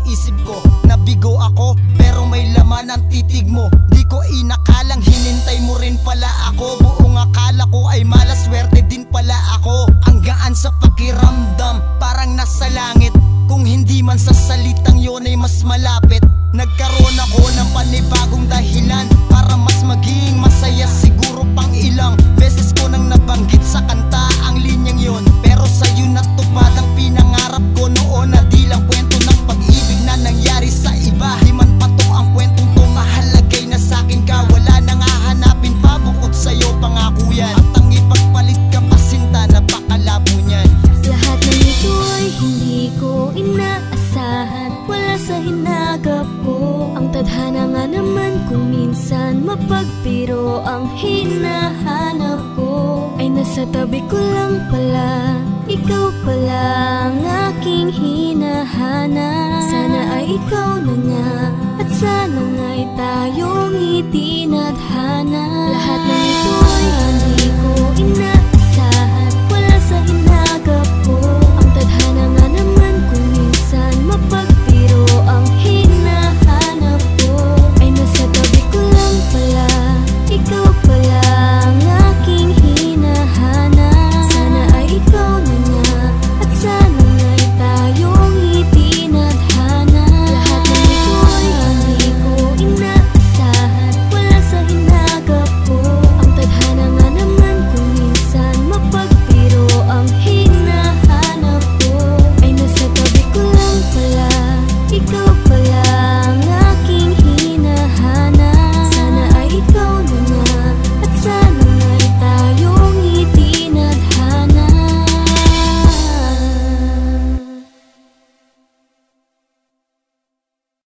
isip ko. Nabigo ako pero may laman ang titig mo. Di ko inakalang hinintay mo rin pala ako. Buong akala ko ay malaswerte din pala ako. Ang gaan sa pakiramdam, parang nasa langit. Kung hindi man sa salitang yon ay mas malapit. Nagkaroon ako ng panibagong dahilan para mas maging masaya. Siguro pang ilang beses ko nang nabanggit sa kanta ang linyang yon. Pero sa'yo natupad ang pinangarap ko noon, na di lang kwento ng pag-ibig na nangyari sa iba. Di man patok ang kwentong to, mahalagay na sa'kin ka. Wala nang hahanapin pa bukod sa'yo, pangako yan. At ang ipagpalit ka pa sinta, napakalabo niyan. Lahat ng ito ay hindi ko inaasahan, wala sa hinagap ko. Ang tadhana nga naman kung minsan mapagbiro. Ang hinahanap ko ay nasa tabi ko lang pala. Ikaw pala ang aking hinahanap. Sana ay ikaw na nga, at sana nga'y tayong itinadhana. Lahat ng ito ay hindi ko inaasahan, wala sa hinagap ko. Ang tadhana nga naman kung minsan mapagbiro. Ang hinahanap ko ay nasa tabi ko lang pala. Ikaw pala ang aking hinahanap. Sana ay ikaw na nga, at sana nga'y tayong itinadhana. Lahat ng ito ay hindi ko inaasahan, wala sa hinagap ko. Ang tadhana nga naman kung minsan mapagbiro. Ang hinahanap ko ay nasa tabi ko lang pala. Ikaw